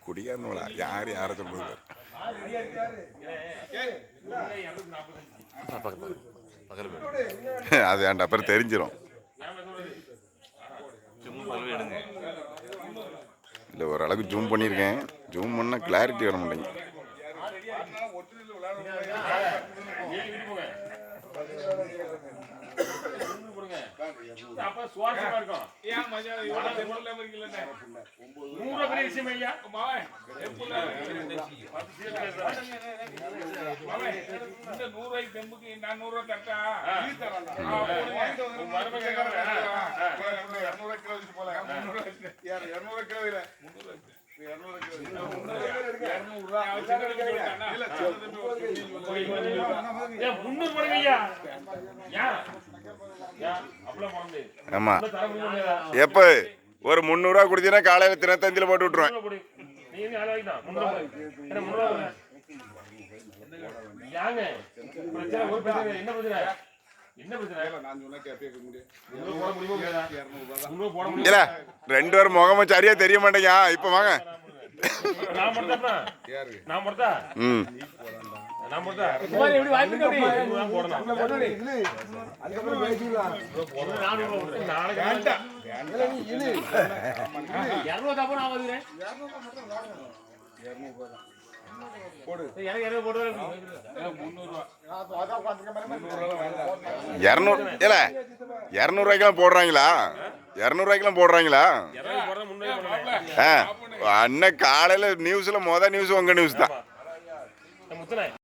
குடிக்காரனுங்களா யார் யாரை சொல்றது? அது வேண்டாம், அப்புறம் தெரிஞ்சிடும். இல்லை, ஓரளவுக்கு ஜூம் பண்ணியிருக்கேன். ஜூம் பண்ணால் கிளாரிட்டி வர மாட்டேங்குது. ஆமா, எப்ப ஒரு 300 ரூபா குடிச்சீங்கன்னா காலையில தினத்தந்தில போட்டு விட்டுருவேன். இல்ல, 2 பேரும் முகமும் சரியா தெரிய மாட்டேங்க. இப்ப வாங்க. ₹200 போடுறாங்களா? ₹200 அண்ணன் காலையில நியூஸ்ல நியூஸ் உங்க நியூஸ் தான்.